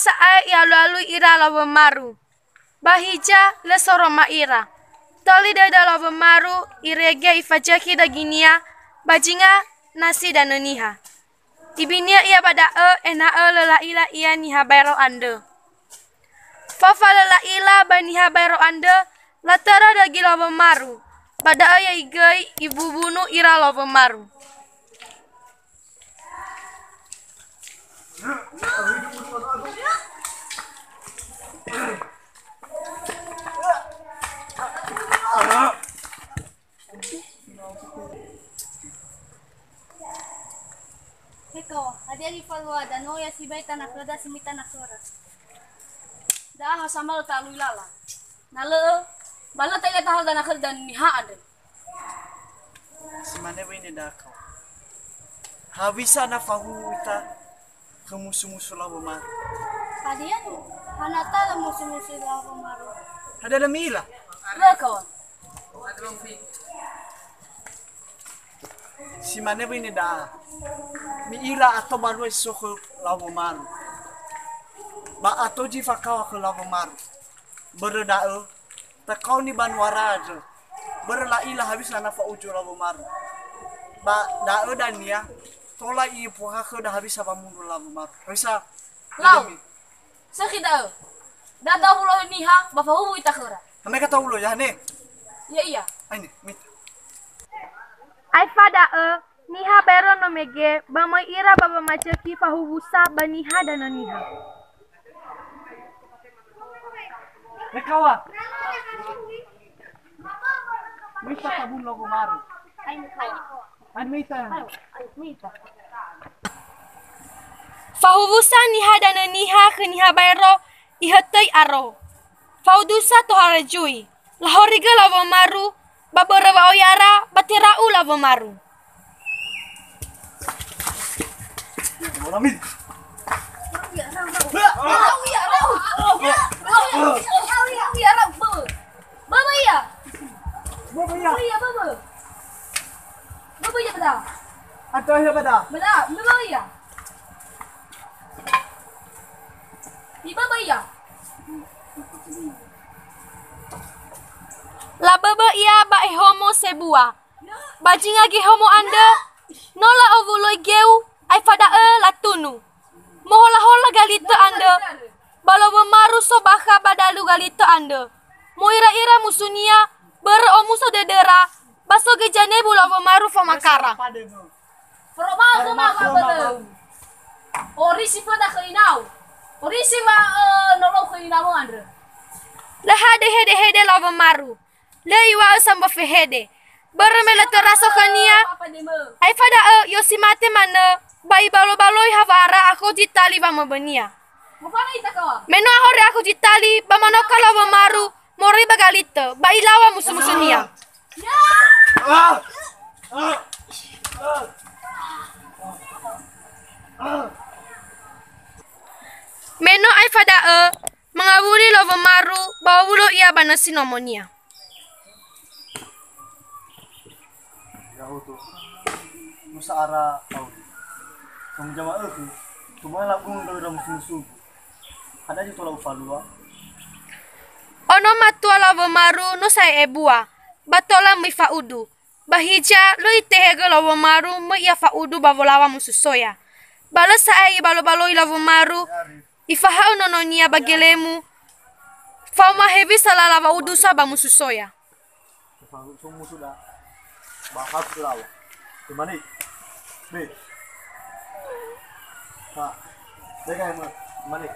saai ya lalu ira lawa maru. Bahija le soroma ira. Tali dada lawa maru irege ifajaki daginia bajinga nasi dan niha. Ibinia ia pada ena lela ila ia niha bayro ande. Fafa lela ila baniha bayro ande latara dagi lawa maru. Pada aya igai ibu bunu ira lawa maru. Ikaw, hadi ari falwada no ya sibay tanak da simita nakora. Da ha samal talu lala. Nale bala tayo tahal da nakal dan niha ade. Simane wini dakau. Habisa na fahuita kemusu-musu lawa maru. Kadian hanata la musu-musu la maru. Ada ada mila. Lo kawan. Simane wini da. Mi ira atau baru esok lawa maru. Ba atau jifa kawa ke lawa maru. Berdae takau ni banwara aja. Berla ila habis na fa ujo lawa maru. Ba dae dan ya. Tola i puha ke dah habis apa mundur lawa maru. Bisa Lau. Sakida. Da ta hulo niha ba fa hu itakora. Kami kata ulo ya ne. Ya iya. Ini mit. Ai fada niha bayro no mege bama ira baba maceki fahubusa baniha dan niha. Nekawa. Mita kabun lawa maru. An mita. Fahubusa niha dan niha ke niha bayro ihatay aro. Faudusa to harajui. Lahoriga lawa maru babara wa oyara batirau lawa maru. Maramil. Atau ya pada. La baba ia ba homo sebua. Bajinga ge homo anda nola ovuloi geu ai fada latunu. Mohola hola galita anda. Balawa maru so baka badalu galita anda. Moira-ira musunia ber omuso dedera. Baso gejane bulawa maru fa makara. Orisi pada keinau. Orisi ma nolong keinau andre. La hade hede lawa maru. Le iwa samba fehede. Bermela teraso kania. Ai fada yosimate mana. Bai balo-baloi havara aku jitali ba mabania. Mufana itakawa. Meno ahore aku jitali ba manoka lawa maru. Mori bagalita. Bai lawa musuh-musuhnya. Meno ai fada mengawuli lawa maru bawa wulo ia banasi nomonia. Ya itu. Musa ara au. Kamu jama itu. Cuma lagung dari musuh-musuh. Ada di tolak falua. Ono matua lawa maru no sai ebua. Batola mi faudu. Bahija lo itehege lawa maru mo ia faudu bavolawa mususoya. Bala sai balo-balo lawa maru. Ifahau nononia bagelemu. Fama hevi salalawa udu saba mususoya. Semua sudah. Bahas lawa. Gimana nih? Nih. Pak. Dengar mana?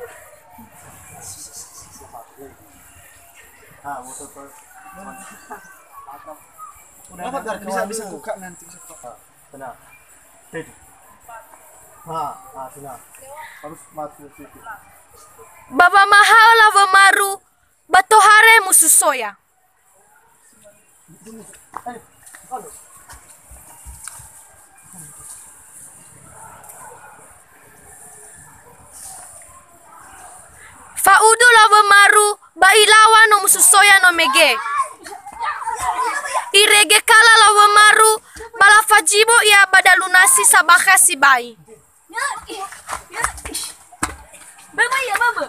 Ah, motor per. Udah bisa buka nanti. Benar. Tadi. Benar. Harus masuk situ. Baba mahal lawa maru. Batohare mususoya. Faudu lawa maru bailawa no mususoya no mege. Irege kala lawa maru balafajibo ia badalunasi sabaka sibai. Baba ya baba.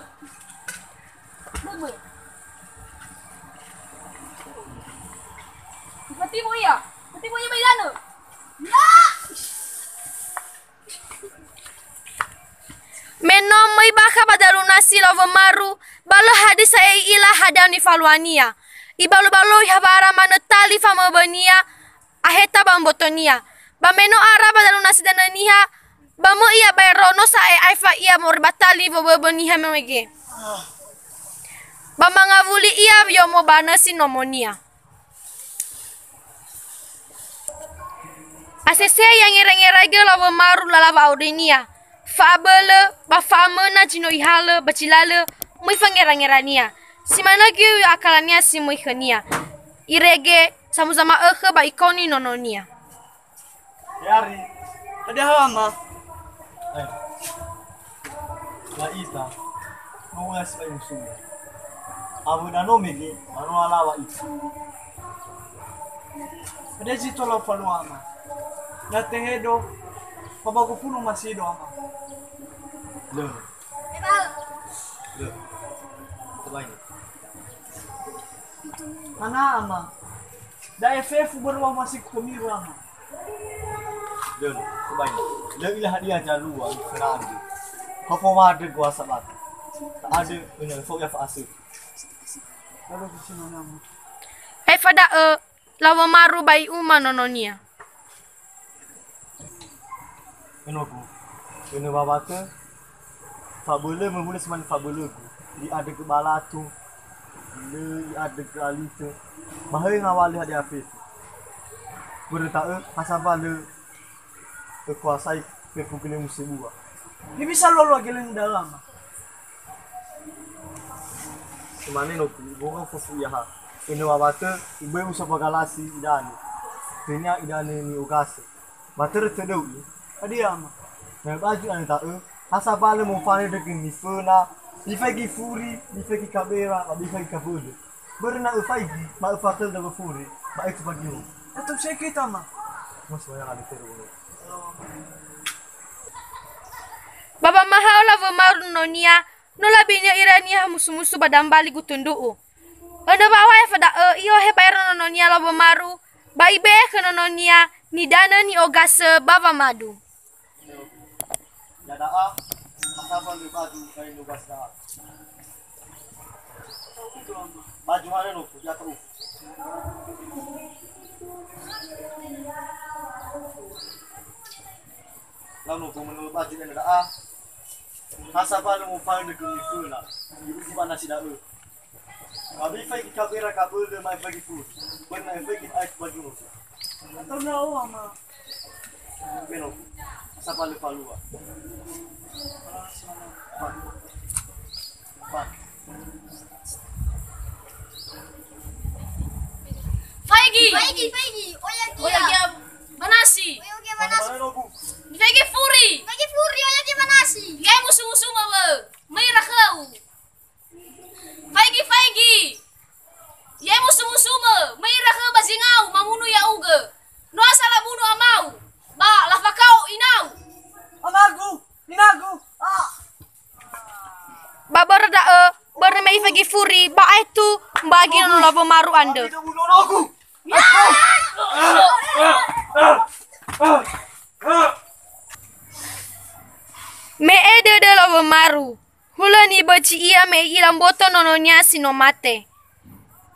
ibaka badalunasi love maru balo hadisa ila hadani faluania ibalu balo habara manetali fama bania aheta bambotonia bameno ara badalunasi dananiha bamo ia bayrono sa aifa ia morbatali boboniha memege bamangavuli ia yomo banasi nomonia asese yang ngira-ngira love maru lalava audinia Fabele, bafamena jino ihale, bacilale, muy fangerangirania. Si mana giu akalania si muy khania. Irege, sama-sama ba ikoni nononia. Yari, ada hama. La ita, mau ngasih paling sudah. Abu nano megi, mano alawa itu. Ada jitu lo faluama. Na tehedo, pabagupunu masih do ama. Loh. Kebanyakan. Ana ama. Da FF berwa masih komiru ama. Loh, kebanyakan. Loh ilah dia jalua, kenapa? Kau mau ada gua sabat. Tak ada, benar. Fok ya fase. Kalau di sini nama. Fada lawa maru bai uma nononia. Enoku. Kena bawa ke fabula memula seman fabula ku. Di ada ke balatu. Di ada ke alita. Bahaya ngawali hadi Hafiz. Guru tak hasaba le kekuasai pefukile musibua. Ni bisa lo geleng dalam. Semane noku bonga fofu ya ha. Eno wabata ibu usa pagalasi idani. Tenya idani ni ugase. Bater tedau. Adi ama. Na baju ane tak hasaba le mufane de ni funa. Di fagi furi, di fagi kabera, di fagi kabude. Berna ufagi, ma ufatel da furi, ma itu bagi. Atau saya kita ama. Mas waya ali teru. Baba mahal lava maru nonia nola binya irania musu-musu badambali gutunduu. Ono bawa fada iyo he bayro nonia lava maru bai be nonia ni dana ni ogase baba madu. Ya daa, hasaba le baju kai nugas daa. Baju mana noku ya tahu. Lalu menurut baju yang daa. Hasaba le mufane de ni funa. Ibu mana si daa. Abi fai kabera kabul de mai fai fu. Berna fai ai baju. Atau nao ama. Beno. Hasaba le falua. Faigi. Oyagi manasi. Faigi furi. Oyagi manasi. Gai musuh-musuh mawe. Merah kau. Faigi. Ye musuh-musuh me. Merah kau bazingau mamunu ya uge. No asala bunu amau. Ba lafa kau inau. Amagu, inagu. Ah. Baba rada berna ifagi furi ba itu bagi no lava maru ande. Itu bunuh aku. Me ede de lava maru. Hulani baci ia me ilam boto nononya sinomate.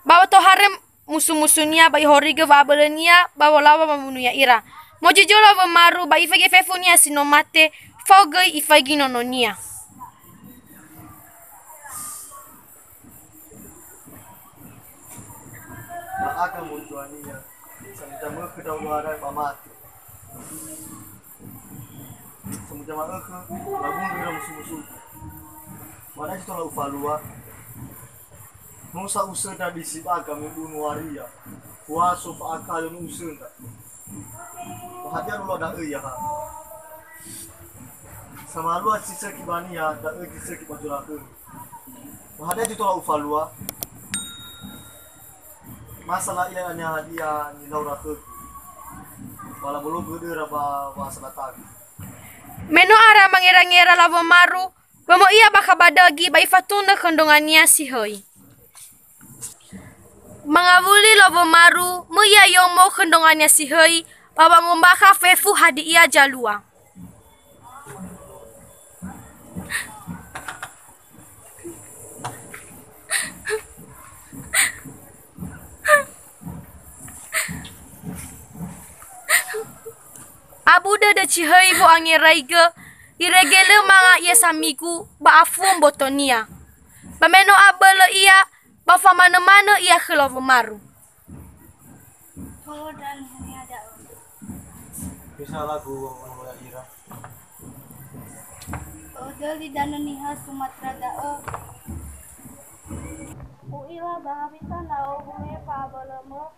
Bawa to harem musuh-musuhnya bai horiga babelenia bawa lawa mamunuya ira. Mojijo lava maru bai ifagi fefunia sinomate fogai ifagi nononia. Akan munculnya sama kedaulatan pamati. Sama ke lagun dengan musuh-musuh. Mana itu lau falua. Nusa usaha dari sibaga membunuh waria. Kuasa akal yang usaha. Perhatian lo dah ya. Sama lu sisa kibania dah sisa kibajulaku. Perhatian itu lau falua. Masalah ini hanya hadiah ni Laura ke. Kalau belum berdua masalah tadi. Meno ara mangira-ngira lava maru, bamo ia baka badagi bai fatunda kandungannya si hoi. Mangavuli lava maru, mu ia yomo kandungannya si hoi, baba ngombaka fefu hadi ia jalua. cihei bo angiraiga iregele manga ia samiku ba afum botonia. Bameno abele ia ba fa mana-mana ia ke love maru. Oh dan ini ada. Bisa lagu orang Ira. Oh dari dan niha Sumatera dao. Uila bahabita nao bume pa balamo.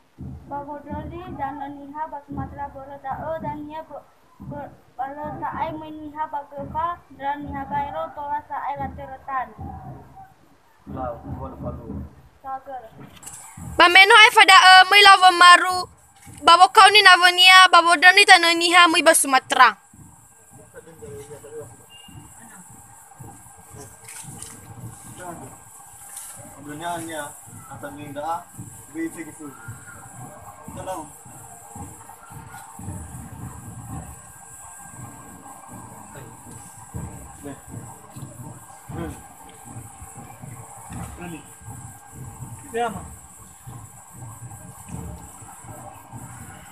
Bahodoli dan niha ba Sumatera borodao dan nia balo saai meniha bagepa dan niha bairo tola saai lateretan. Lah, buat palu. Sagar. Bameno ai fada mai love maru. Babo kau ni navonia babo dani tananiha mai ba Sumatera. Sebenarnya atas minda bisa gitu. Kalau Ama.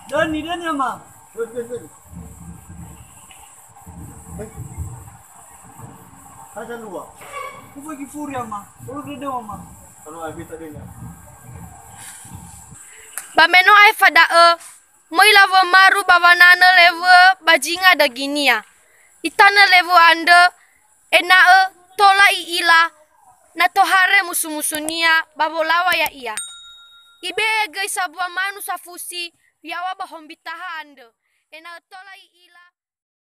Dani ama. ada dua. Ku pergi furi ama. Lu gede ama. Kalau habis tadi ya. Bameno ai fada mai love maru babanana leve bajinga da ginia. Itana levo ande ena tola ila na tohare musu-musunia babolawa ya ia. Ibe gai sabua manu safusi biawa bahombitaha ande ena tola ila